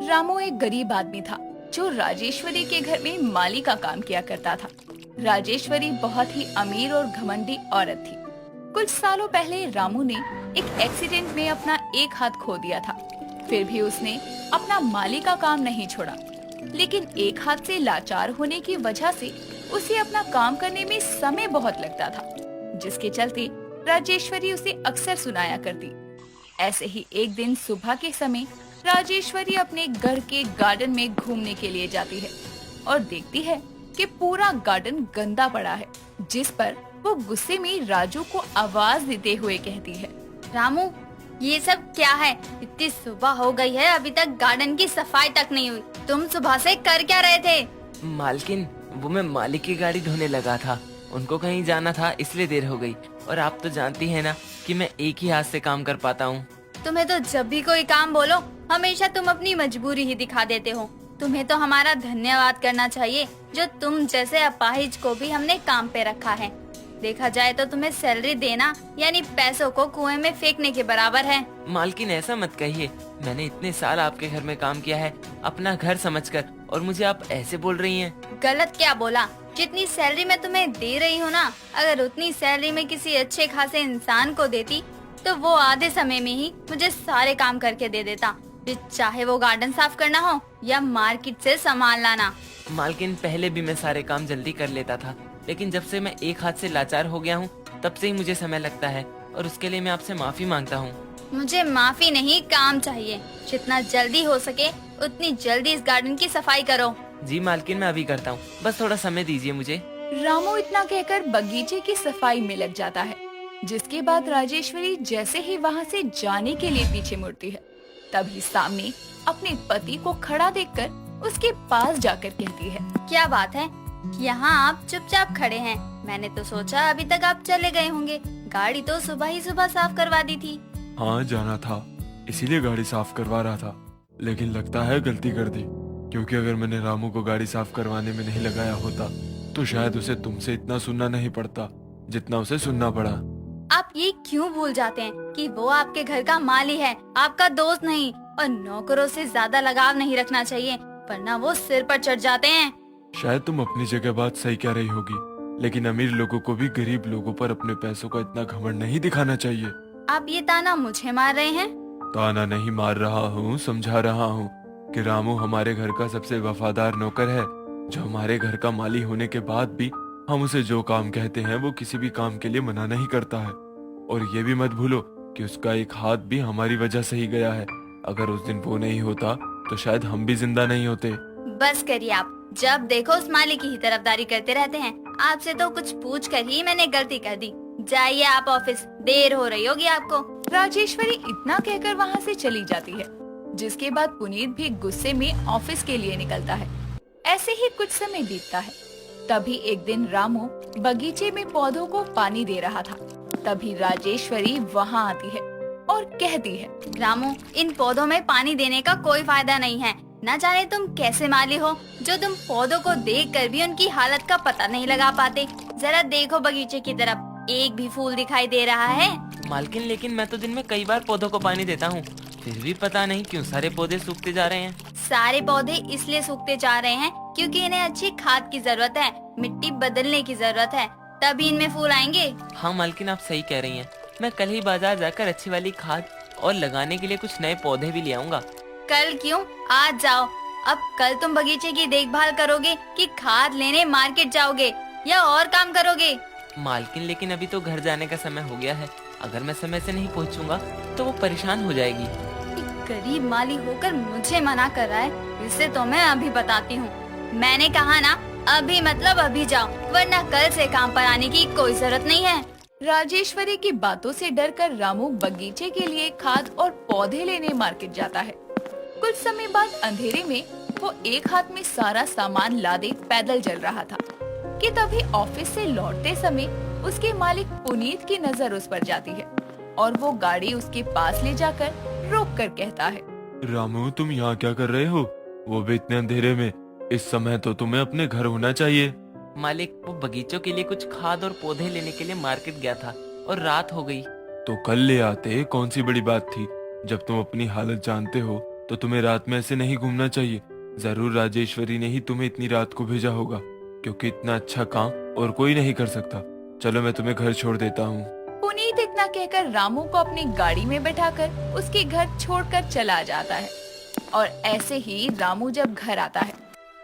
रामू एक गरीब आदमी था जो राजेश्वरी के घर में माली का काम किया करता था। राजेश्वरी बहुत ही अमीर और घमंडी औरत थी। कुछ सालों पहले रामू ने एक एक्सीडेंट में अपना एक हाथ खो दिया था। फिर भी उसने अपना माली का काम नहीं छोड़ा, लेकिन एक हाथ से लाचार होने की वजह से उसे अपना काम करने में समय बहुत लगता था, जिसके चलते राजेश्वरी उसे अक्सर सुनाया करती। ऐसे ही एक दिन सुबह के समय राजेश्वरी अपने घर के गार्डन में घूमने के लिए जाती है और देखती है कि पूरा गार्डन गंदा पड़ा है, जिस पर वो गुस्से में राजू को आवाज देते हुए कहती है, रामू, ये सब क्या है? इतनी सुबह हो गई है, अभी तक गार्डन की सफाई तक नहीं हुई। तुम सुबह से कर क्या रहे थे? मालकिन, वो मैं मालिक की गाड़ी धोने लगा था। उनको कहीं जाना था, इसलिए देर हो गई। और आप तो जानती है ना कि मैं एक ही हाथ से काम कर पाता हूँ। तुम्हें तो जब भी कोई काम बोलो हमेशा तुम अपनी मजबूरी ही दिखा देते हो। तुम्हें तो हमारा धन्यवाद करना चाहिए जो तुम जैसे अपाहिज को भी हमने काम पे रखा है। देखा जाए तो तुम्हें सैलरी देना यानी पैसों को कुएं में फेंकने के बराबर है। मालकिन, ऐसा मत कहिए। मैंने इतने साल आपके घर में काम किया है अपना घर समझकर, और मुझे आप ऐसे बोल रही हैं। गलत क्या बोला? जितनी सैलरी मैं तुम्हें दे रही हूँ ना, अगर उतनी सैलरी मैं किसी अच्छे खासे इंसान को देती तो वो आधे समय में ही मुझे सारे काम करके दे देता, चाहे वो गार्डन साफ करना हो या मार्केट से सामान लाना। मालकिन, पहले भी मैं सारे काम जल्दी कर लेता था, लेकिन जब से मैं एक हाथ से लाचार हो गया हूँ तब से ही मुझे समय लगता है, और उसके लिए मैं आपसे माफी मांगता हूँ। मुझे माफी नहीं, काम चाहिए। जितना जल्दी हो सके उतनी जल्दी इस गार्डन की सफाई करो। जी मालकिन, मैं अभी करता हूँ, बस थोड़ा समय दीजिए मुझे। रामू इतना कहकर बगीचे की सफाई में लग जाता है, जिसके बाद राजेश्वरी जैसे ही वहाँ से जाने के लिए पीछे मुड़ती है, तभी सामने अपने पति को खड़ा देखकर उसके पास जाकर कहती है, क्या बात है, यहाँ आप चुपचाप खड़े हैं? मैंने तो सोचा अभी तक आप चले गए होंगे। गाड़ी तो सुबह ही सुबह साफ करवा दी थी। हाँ, जाना था, इसीलिए गाड़ी साफ करवा रहा था, लेकिन लगता है गलती कर दी, क्योंकि अगर मैंने रामू को गाड़ी साफ करवाने में नहीं लगाया होता तो शायद उसे तुमसे इतना सुनना नहीं पड़ता जितना उसे सुनना पड़ा। आप ये क्यों भूल जाते हैं कि वो आपके घर का माली है, आपका दोस्त नहीं, और नौकरों से ज्यादा लगाव नहीं रखना चाहिए, वरना वो सिर पर चढ़ जाते हैं। शायद तुम अपनी जगह बात सही कह रही होगी, लेकिन अमीर लोगों को भी गरीब लोगों पर अपने पैसों का इतना घमंड नहीं दिखाना चाहिए। आप ये ताना मुझे मार रहे हैं? ताना नहीं मार रहा हूँ, समझा रहा हूँ कि रामू हमारे घर का सबसे वफादार नौकर है, जो हमारे घर का माली होने के बाद भी हम उसे जो काम कहते हैं वो किसी भी काम के लिए मना नहीं करता है। और ये भी मत भूलो कि उसका एक हाथ भी हमारी वजह से ही गया है। अगर उस दिन वो नहीं होता तो शायद हम भी जिंदा नहीं होते। बस करिए, आप जब देखो उस माली की ही तरफदारी करते रहते हैं। आपसे तो कुछ पूछ कर ही मैंने गलती कर दी। जाइए आप ऑफिस, देर हो रही होगी आपको। राजेश्वरी इतना कहकर वहाँ से चली जाती है, जिसके बाद पुनीत भी गुस्से में ऑफिस के लिए निकलता है। ऐसे ही कुछ समय बीतता है, तभी एक दिन रामू बगीचे में पौधों को पानी दे रहा था। तभी राजेश्वरी वहाँ आती है और कहती है, रामू, इन पौधों में पानी देने का कोई फायदा नहीं है। न जाने तुम कैसे माली हो जो तुम पौधों को देखकर भी उनकी हालत का पता नहीं लगा पाते। जरा देखो बगीचे की तरफ, एक भी फूल दिखाई दे रहा है? मालकिन, लेकिन मैं तो दिन में कई बार पौधों को पानी देता हूँ, फिर भी पता नहीं क्यों सारे पौधे सूखते जा रहे हैं। सारे पौधे इसलिए सूखते जा रहे हैं क्योंकि इन्हें अच्छी खाद की जरूरत है, मिट्टी बदलने की जरूरत है, तभी इनमें फूल आएंगे। हाँ मालकिन, आप सही कह रही हैं। मैं कल ही बाजार जाकर अच्छी वाली खाद और लगाने के लिए कुछ नए पौधे भी ले आऊंगा। कल क्यों, आज जाओ। अब कल तुम बगीचे की देखभाल करोगे कि खाद लेने मार्केट जाओगे या और काम करोगे? मालकिन, लेकिन अभी तो घर जाने का समय हो गया है। अगर मैं समय से नहीं पहुंचूंगा तो वो परेशान हो जाएगी। एक गरीब माली होकर मुझे मना कर रहा है, इससे तो मैं अभी बताती हूँ। मैंने कहा ना, अभी मतलब अभी जाओ, वरना कल से काम पर आने की कोई जरूरत नहीं है। राजेश्वरी की बातों से डरकर रामू बगीचे के लिए खाद और पौधे लेने मार्केट जाता है। कुछ समय बाद अंधेरे में वो एक हाथ में सारा सामान लादे पैदल चल रहा था कि तभी ऑफिस से लौटते समय उसके मालिक पुनीत की नजर उस पर जाती है और वो गाड़ी उसके पास ले जाकर रोक कर कहता है, रामू, तुम यहाँ क्या कर रहे हो? वो भी इतने अंधेरे में? इस समय तो तुम्हें अपने घर होना चाहिए। मालिक, वो बगीचों के लिए कुछ खाद और पौधे लेने के लिए मार्केट गया था और रात हो गई। तो कल ले आते, कौन सी बड़ी बात थी? जब तुम अपनी हालत जानते हो तो तुम्हें रात में ऐसे नहीं घूमना चाहिए। जरूर राजेश्वरी ने ही तुम्हें इतनी रात को भेजा होगा, क्योंकि इतना अच्छा काम और कोई नहीं कर सकता। चलो मैं तुम्हें घर छोड़ देता हूँ। पुनीत इतना कहकर रामू को अपनी गाड़ी में बैठाकर उसके घर छोड़कर चला जाता है। और ऐसे ही रामू जब घर आता है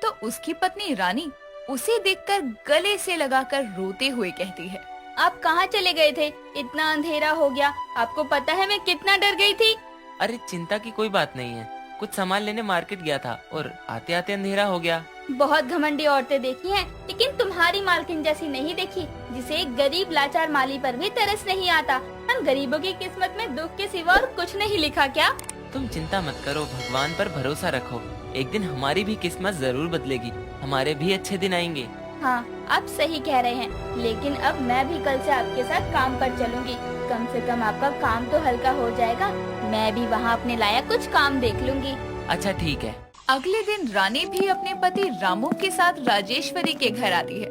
तो उसकी पत्नी रानी उसे देखकर गले से लगाकर रोते हुए कहती है, आप कहाँ चले गए थे? इतना अंधेरा हो गया, आपको पता है मैं कितना डर गई थी। अरे चिंता की कोई बात नहीं है, कुछ सामान लेने मार्केट गया था और आते आते अंधेरा हो गया। बहुत घमंडी औरतें देखी हैं, लेकिन तुम्हारी मालकिन जैसी नहीं देखी, जिसे एक गरीब लाचार माली पर भी तरस नहीं आता। हम गरीबों की किस्मत में दुख के सिवा और कुछ नहीं लिखा क्या? तुम चिंता मत करो, भगवान पर भरोसा रखो। एक दिन हमारी भी किस्मत जरूर बदलेगी, हमारे भी अच्छे दिन आएंगे। हाँ, आप सही कह रहे हैं, लेकिन अब मैं भी कल से आपके साथ काम पर चलूंगी। कम से कम आपका काम तो हल्का हो जाएगा। मैं भी वहाँ अपने लायक कुछ काम देख लूंगी। अच्छा ठीक है। अगले दिन रानी भी अपने पति रामू के साथ राजेश्वरी के घर आती है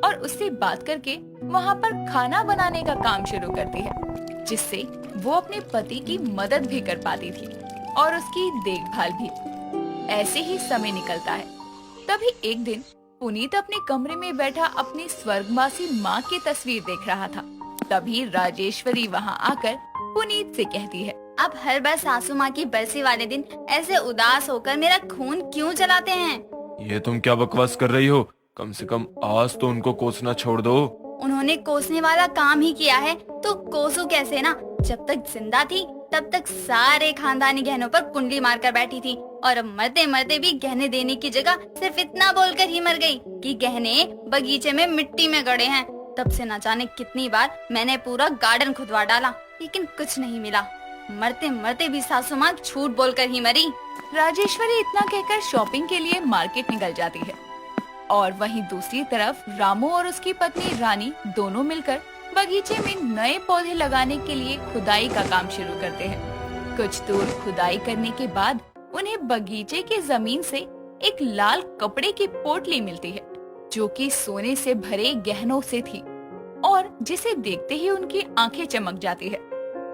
और उससे बात करके वहाँ पर खाना बनाने का काम शुरू करती है, जिससे वो अपने पति की मदद भी कर पाती थी और उसकी देखभाल भी। ऐसे ही समय निकलता है। तभी एक दिन पुनीत अपने कमरे में बैठा अपनी स्वर्गवासी माँ की तस्वीर देख रहा था। तभी राजेश्वरी वहाँ आकर पुनीत से कहती है, आप हर बार सासू माँ की बरसी वाले दिन ऐसे उदास होकर मेरा खून क्यों जलाते हैं? ये तुम क्या बकवास कर रही हो? कम से कम आज तो उनको कोसना छोड़ दो। उन्होंने कोसने वाला काम ही किया है तो कोसू कैसे ना। जब तक जिंदा थी तब तक सारे खानदानी गहनों पर कुंडली मारकर बैठी थी, और अब मरते मरते भी गहने देने की जगह सिर्फ इतना बोलकर ही मर गई कि गहने बगीचे में मिट्टी में गड़े हैं। तब से न जाने कितनी बार मैंने पूरा गार्डन खुदवा डाला, लेकिन कुछ नहीं मिला। मरते मरते भी सासू माँ झूठ बोलकर ही मरी। राजेश्वरी इतना कहकर शॉपिंग के लिए मार्केट निकल जाती है और वहीं दूसरी तरफ रामू और उसकी पत्नी रानी दोनों मिलकर बगीचे में नए पौधे लगाने के लिए खुदाई का काम शुरू करते हैं। कुछ दूर खुदाई करने के बाद उन्हें बगीचे की जमीन से एक लाल कपड़े की पोटली मिलती है, जो कि सोने से भरे गहनों से थी और जिसे देखते ही उनकी आंखें चमक जाती है।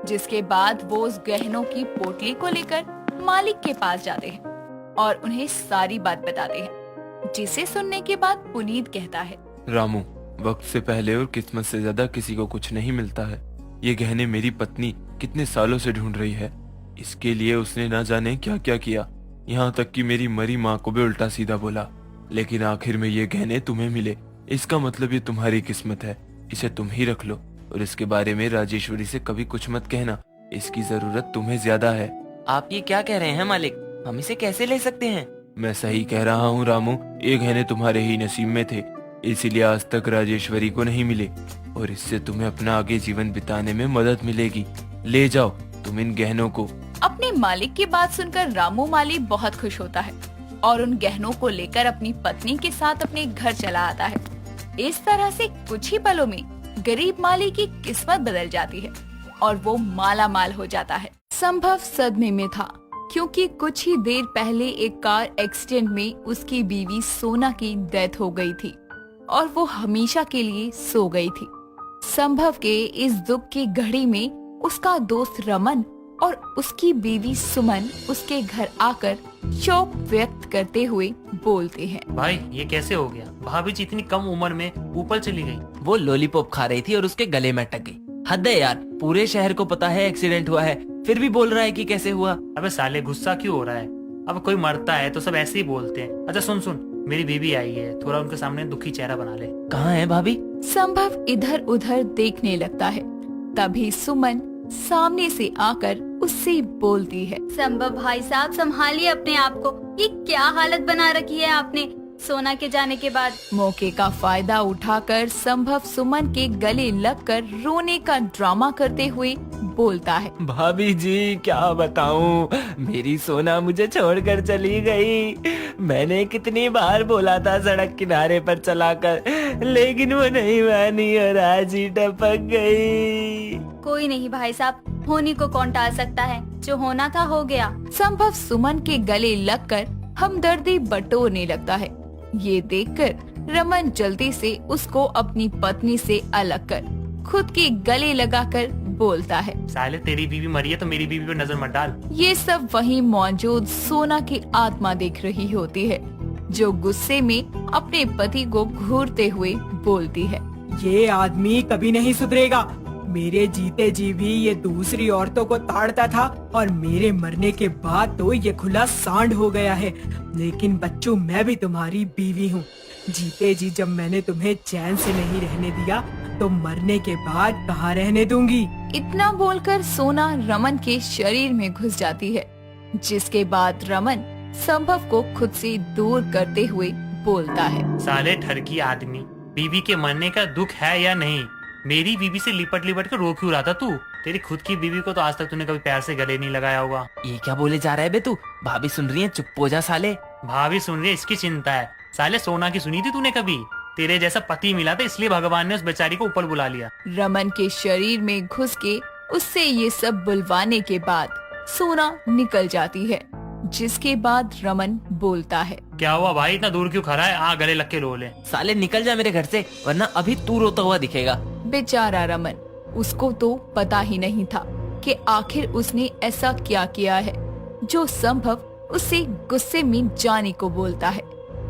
जिसके बाद वो उस गहनों की पोटली को लेकर मालिक के पास जाते हैं और उन्हें सारी बात बताते हैं, जिसे सुनने के बाद पुनीत कहता है, रामू, वक्त से पहले और किस्मत से ज्यादा किसी को कुछ नहीं मिलता है। ये गहने मेरी पत्नी कितने सालों से ढूंढ रही है। इसके लिए उसने न जाने क्या क्या किया, यहाँ तक कि मेरी मरी माँ को भी उल्टा सीधा बोला, लेकिन आखिर में ये गहने तुम्हें मिले। इसका मतलब ये तुम्हारी किस्मत है। इसे तुम ही रख लो और इसके बारे में राजेश्वरी से कभी कुछ मत कहना। इसकी जरूरत तुम्हें ज्यादा है। आप ये क्या कह रहे हैं मालिक? हम इसे कैसे ले सकते हैं? मैं सही कह रहा हूँ रामू, ये गहने तुम्हारे ही नसीब में थे, इसीलिए आज तक राजेश्वरी को नहीं मिले और इससे तुम्हें अपना आगे जीवन बिताने में मदद मिलेगी। ले जाओ तुम इन गहनों को। अपने मालिक की बात सुनकर रामू माली बहुत खुश होता है और उन गहनों को लेकर अपनी पत्नी के साथ अपने घर चला आता है। इस तरह से कुछ ही पलों में गरीब माली की किस्मत बदल जाती है और वो माला माल हो जाता है। संभव सदमे में था, क्योंकि कुछ ही देर पहले एक कार एक्सीडेंट में उसकी बीवी सोना की डेथ हो गई थी और वो हमेशा के लिए सो गई थी। संभव के इस दुख की घड़ी में उसका दोस्त रमन और उसकी बीवी सुमन उसके घर आकर शोक व्यक्त करते हुए बोलते हैं, भाई ये कैसे हो गया? भाभी जी इतनी कम उम्र में ऊपर चली गई। वो लॉलीपॉप खा रही थी और उसके गले में अटक गई। हद है यार, पूरे शहर को पता है एक्सीडेंट हुआ है, फिर भी बोल रहा है कि कैसे हुआ। अबे साले गुस्सा क्यों हो रहा है? अब कोई मरता है तो सब ऐसे ही बोलते हैं। अच्छा सुन सुन, मेरी बीवी आई है, थोड़ा उनके सामने दुखी चेहरा बना ले। कहाँ है भाभी? संभव इधर उधर देखने लगता है। तभी सुमन सामने से आकर उससे बोलती है, संभव भाई साहब, संभालिए अपने आप को। ये क्या हालत बना रखी है आपने सोना के जाने के बाद। मौके का फायदा उठाकर संभव सुमन के गले लगकर रोने का ड्रामा करते हुए बोलता है, भाभी जी क्या बताऊं, मेरी सोना मुझे छोड़कर चली गई। मैंने कितनी बार बोला था सड़क किनारे पर चलाकर, लेकिन वो नहीं मानी और आज ही टपक गई। कोई नहीं भाई साहब, होने को कौन टाल सकता है, जो होना था हो गया। संभव सुमन के गले लगकर हमदर्दी बटोरने लगता है। ये देखकर रमन जल्दी से उसको अपनी पत्नी से अलग कर खुद के गले लगाकर बोलता है। साले तेरी बीवी मरी है तो मेरी बीवी पे नजर मत डाल। ये सब वहीं मौजूद सोना की आत्मा देख रही होती है, जो गुस्से में अपने पति को घूरते हुए बोलती है। ये आदमी कभी नहीं सुधरेगा। मेरे जीते जी भी ये दूसरी औरतों को ताड़ता था और मेरे मरने के बाद तो ये खुला सांड हो गया है। लेकिन बच्चों, मैं भी तुम्हारी बीवी हूँ। जीते जी जब मैंने तुम्हें चैन से नहीं रहने दिया तो मरने के बाद कहाँ रहने दूंगी। इतना बोलकर सोना रमन के शरीर में घुस जाती है, जिसके बाद रमन संभव को खुद से दूर करते हुए बोलता है। साले ठरकी आदमी, बीवी के मरने का दुख है या नहीं? मेरी बीवी से लिपट लिपट कर रो क्यों रहा था तू? तेरी खुद की बीवी को तो आज तक तूने कभी प्यार से गले नहीं लगाया होगा। ये क्या बोले जा रहा है बे तू? भाभी सुन रही है, चुप हो जा साले। भाभी सुन रही है इसकी चिंता है। साले सोना की सुनी थी तूने कभी? तेरे जैसा पति मिला था इसलिए भगवान ने उस बेचारी को ऊपर बुला लिया। रमन के शरीर में घुस के उससे ये सब बुलवाने के बाद सोना निकल जाती है, जिसके बाद रमन बोलता है। क्या हुआ भाई, इतना दूर क्यों खड़ा है? आ गले लग के रो ले। साले निकल जा मेरे घर से, वरना अभी तू रोता हुआ दिखेगा। बेचारा रमन, उसको तो पता ही नहीं था कि आखिर उसने ऐसा क्या किया है जो संभव उससे गुस्से में जाने को बोलता है।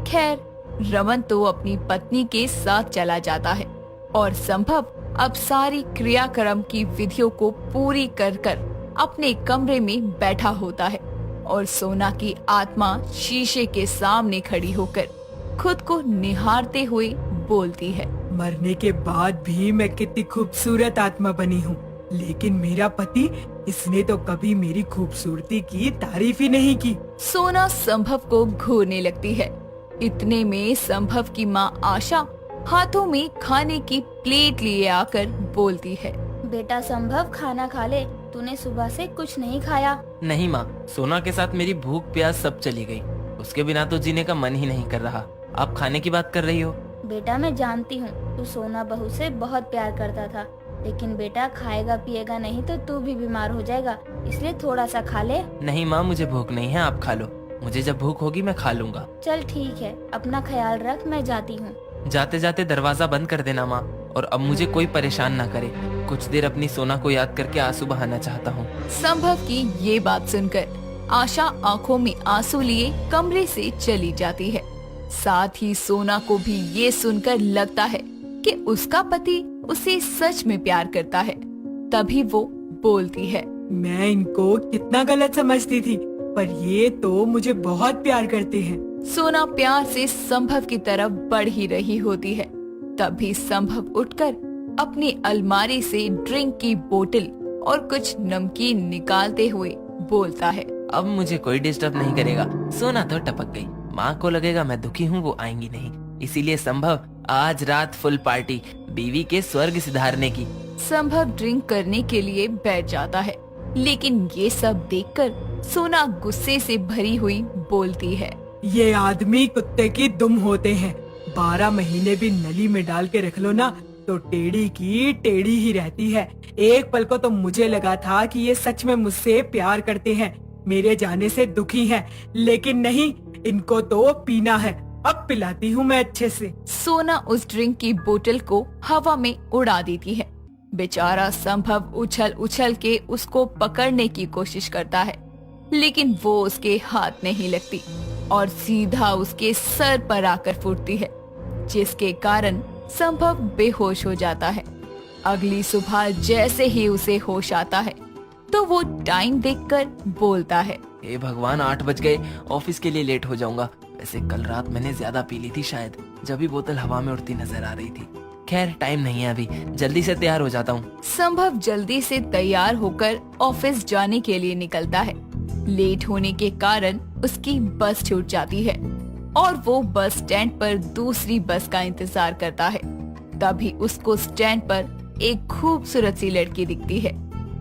खैर, रमन तो अपनी पत्नी के साथ चला जाता है और संभव अब सारी क्रियाक्रम की विधियों को पूरी कर कर अपने कमरे में बैठा होता है और सोना की आत्मा शीशे के सामने खड़ी होकर खुद को निहारते हुए बोलती है। मरने के बाद भी मैं कितनी खूबसूरत आत्मा बनी हूँ, लेकिन मेरा पति, इसने तो कभी मेरी खूबसूरती की तारीफ ही नहीं की। सोना संभव को घूरने लगती है। इतने में संभव की माँ आशा हाथों में खाने की प्लेट लिए आकर बोलती है। बेटा संभव, खाना खा ले, तूने सुबह से कुछ नहीं खाया। नहीं माँ, सोना के साथ मेरी भूख प्यास सब चली गई। उसके बिना तो जीने का मन ही नहीं कर रहा। आप खाने की बात कर रही हो? बेटा मैं जानती हूँ तू सोना बहू से बहुत प्यार करता था, लेकिन बेटा खाएगा पिएगा नहीं तो तू भी बीमार हो जाएगा, इसलिए थोड़ा सा खा ले। नहीं माँ, मुझे भूख नहीं है, आप खा लो। मुझे जब भूख होगी मैं खा लूंगा। चल ठीक है, अपना ख्याल रख, मैं जाती हूँ। जाते जाते दरवाजा बंद कर देना माँ, और अब मुझे कोई परेशान ना करे। कुछ देर अपनी सोना को याद करके आंसू बहाना चाहता हूँ। संभव की ये बात सुनकर आशा आंखों में आंसू लिए कमरे से चली जाती है। साथ ही सोना को भी ये सुनकर लगता है कि उसका पति उसे सच में प्यार करता है। तभी वो बोलती है। मैं इनको कितना गलत समझती थी, पर ये तो मुझे बहुत प्यार करते हैं। सोना प्यार से संभव की तरफ बढ़ ही रही होती है। तभी संभव उठकर अपनी अलमारी से ड्रिंक की बोतल और कुछ नमकीन निकालते हुए बोलता है। अब मुझे कोई डिस्टर्ब नहीं करेगा। सोना तो टपक गई, माँ को लगेगा मैं दुखी हूँ, वो आएंगी नहीं। इसीलिए संभव, आज रात फुल पार्टी, बीवी के स्वर्ग सिधारने की। संभव ड्रिंक करने के लिए बैठ जाता है, लेकिन ये सब देखकर सोना गुस्से से भरी हुई बोलती है। ये आदमी कुत्ते की दुम होते हैं। 12 महीने भी नली में डाल के रख लो ना तो टेढ़ी की टेढ़ी ही रहती है। एक पल को तो मुझे लगा था कि ये सच में मुझसे प्यार करते हैं, मेरे जाने से दुखी हैं, लेकिन नहीं, इनको तो पीना है। अब पिलाती हूँ मैं अच्छे से। सोना उस ड्रिंक की बोतल को हवा में उड़ा देती है। बेचारा संभव उछल उछल के उसको पकड़ने की कोशिश करता है, लेकिन वो उसके हाथ नहीं लगती और सीधा उसके सर पर आकर फूटती है, जिसके कारण संभव बेहोश हो जाता है। अगली सुबह जैसे ही उसे होश आता है तो वो टाइम देखकर बोलता है। हे भगवान, 8 बज गए, ऑफिस के लिए लेट हो जाऊंगा। वैसे कल रात मैंने ज्यादा पी ली थी शायद, जब भी बोतल हवा में उड़ती नजर आ रही थी। खैर टाइम नहीं है अभी, जल्दी से तैयार हो जाता हूँ। संभव जल्दी से तैयार होकर ऑफिस जाने के लिए निकलता है। लेट होने के कारण उसकी बस छूट जाती है और वो बस स्टैंड पर दूसरी बस का इंतजार करता है। तभी उसको स्टैंड पर एक खूबसूरत सी लड़की दिखती है,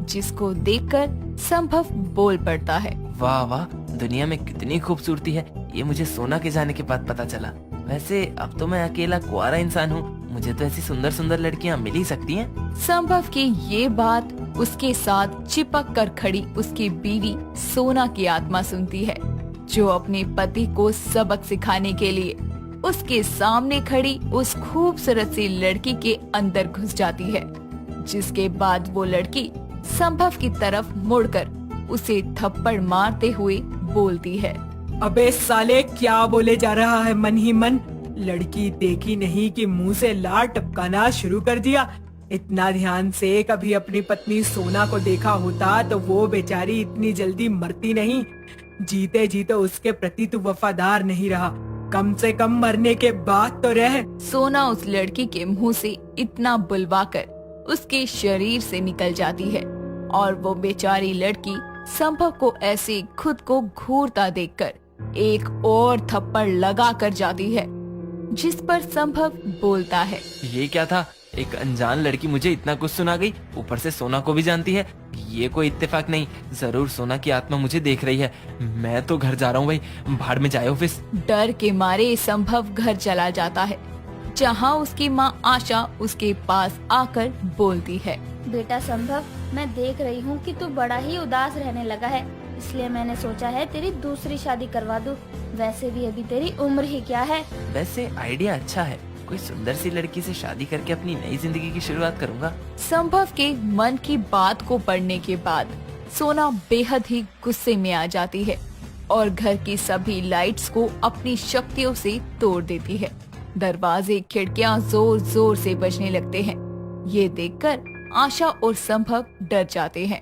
जिसको देखकर संभव बोल पड़ता है। वाह वाह, दुनिया में कितनी खूबसूरती है, ये मुझे सोना के जाने के बाद पता चला। वैसे अब तो मैं अकेला कुंवारा इंसान हूँ, मुझे तो ऐसी सुंदर सुंदर लड़कियाँ मिल ही सकती हैं। संभव की ये बात उसके साथ चिपक कर खड़ी उसकी बीवी सोना की आत्मा सुनती है, जो अपने पति को सबक सिखाने के लिए उसके सामने खड़ी उस खूबसूरत सी लड़की के अंदर घुस जाती है, जिसके बाद वो लड़की संभव की तरफ मुड़कर उसे थप्पड़ मारते हुए बोलती है। अबे साले, क्या बोले जा रहा है मन ही मन? लड़की देखी नहीं कि मुंह से लार टपकाना शुरू कर दिया। इतना ध्यान से कभी अपनी पत्नी सोना को देखा होता तो वो बेचारी इतनी जल्दी मरती नहीं। जीते जीते उसके प्रति तू वफादार नहीं रहा, कम से कम मरने के बाद तो रह। सोना उस लड़की के मुंह से इतना बुलवाकर उसके शरीर से निकल जाती है और वो बेचारी लड़की संभव को ऐसे खुद को घूरता देखकर एक और थप्पड़ लगा कर जाती है, जिस पर संभव बोलता है। ये क्या था? एक अनजान लड़की मुझे इतना कुछ सुना गई, ऊपर से सोना को भी जानती है। ये कोई इत्तेफाक नहीं, जरूर सोना की आत्मा मुझे देख रही है। मैं तो घर जा रहा हूँ भाई, भाड़ में जाए ऑफिस। डर के मारे संभव घर चला जाता है, जहाँ उसकी माँ आशा उसके पास आकर बोलती है। बेटा संभव, मैं देख रही हूँ कि तू बड़ा ही उदास रहने लगा है, इसलिए मैंने सोचा है तेरी दूसरी शादी करवा दूं। वैसे भी अभी तेरी उम्र ही क्या है। वैसे आइडिया अच्छा है, कोई सुंदर सी लड़की से शादी करके अपनी नई जिंदगी की शुरुआत करूंगा। संभव के मन की बात को पढ़ने के बाद सोना बेहद ही गुस्से में आ जाती है और घर की सभी लाइट्स को अपनी शक्तियों से तोड़ देती है। दरवाजे खिड़कियां जोर जोर से बजने लगते हैं। ये देखकर आशा और संभव डर जाते हैं।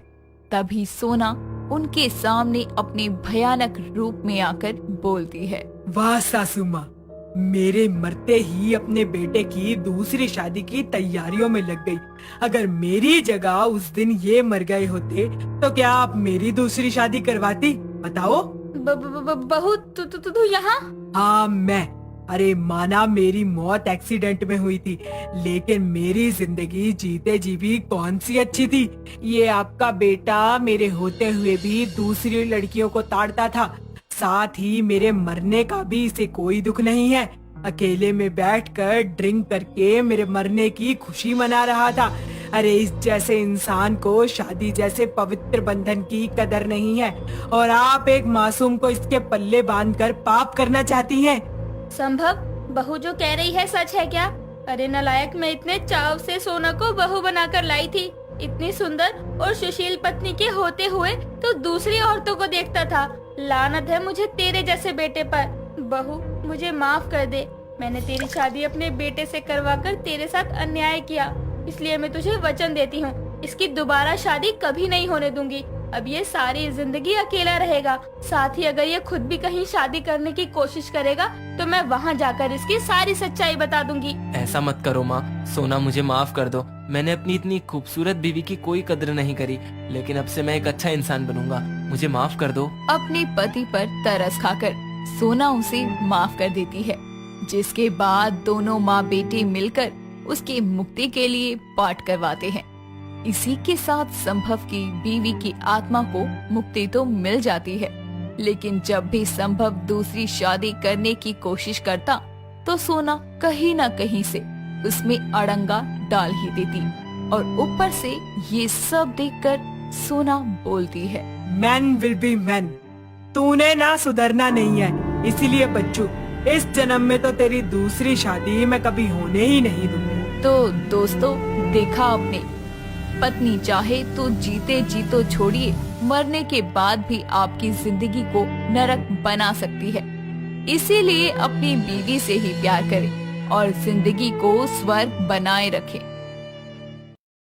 तभी सोना उनके सामने अपने भयानक रूप में आकर बोलती है। वाह सासू माँ, मेरे मरते ही अपने बेटे की दूसरी शादी की तैयारियों में लग गई। अगर मेरी जगह उस दिन ये मर गए होते तो क्या आप मेरी दूसरी शादी करवाती? बताओ। बहू, तू यहाँ? हाँ मैं। अरे माना मेरी मौत एक्सीडेंट में हुई थी, लेकिन मेरी जिंदगी जीते जी भी कौन सी अच्छी थी। ये आपका बेटा मेरे होते हुए भी दूसरी लड़कियों को ताड़ता था, साथ ही मेरे मरने का भी इसे कोई दुख नहीं है। अकेले में बैठकर ड्रिंक करके मेरे मरने की खुशी मना रहा था। अरे इस जैसे इंसान को शादी जैसे पवित्र बंधन की कदर नहीं है, और आप एक मासूम को इसके पल्ले बांधकर पाप करना चाहती हैं। संभव, बहू जो कह रही है सच है क्या? अरे नालायक, मैं इतने चाव से सोना को बहू बनाकर लाई थी। इतनी सुंदर और सुशील पत्नी के होते हुए तो दूसरी औरतों को देखता था। लानत है मुझे तेरे जैसे बेटे पर। बहू, मुझे माफ कर दे। मैंने तेरी शादी अपने बेटे से करवाकर तेरे साथ अन्याय किया, इसलिए मैं तुझे वचन देती हूँ, इसकी दोबारा शादी कभी नहीं होने दूंगी। अब ये सारी जिंदगी अकेला रहेगा। साथ ही अगर ये खुद भी कहीं शादी करने की कोशिश करेगा तो मैं वहाँ जाकर इसकी सारी सच्चाई बता दूंगी। ऐसा मत करो माँ, सोना मुझे माफ कर दो। मैंने अपनी इतनी खूबसूरत बीवी की कोई कदर नहीं करी, लेकिन अब से मैं एक अच्छा इंसान बनूंगा। मुझे माफ कर दो। अपने पति पर तरस खाकर सोना उसे माफ कर देती है, जिसके बाद दोनों माँ बेटे मिलकर उसकी मुक्ति के लिए पाठ करवाते हैं। इसी के साथ संभव की बीवी की आत्मा को मुक्ति तो मिल जाती है, लेकिन जब भी संभव दूसरी शादी करने की कोशिश करता तो सोना कहीं न कहीं से उसमें अड़ंगा डाल ही देती, और ऊपर से ये सब देखकर सोना बोलती है। Man will be man. तूने ना सुधरना नहीं है, इसीलिए बच्चू इस जन्म में तो तेरी दूसरी शादी मैं कभी होने ही नहीं दूंगी। तो दोस्तों, देखा आपने, पत्नी चाहे तो जीते जी तो छोड़िए, मरने के बाद भी आपकी जिंदगी को नरक बना सकती है। इसीलिए अपनी बीवी से ही प्यार करें और जिंदगी को स्वर्ग बनाए रखें।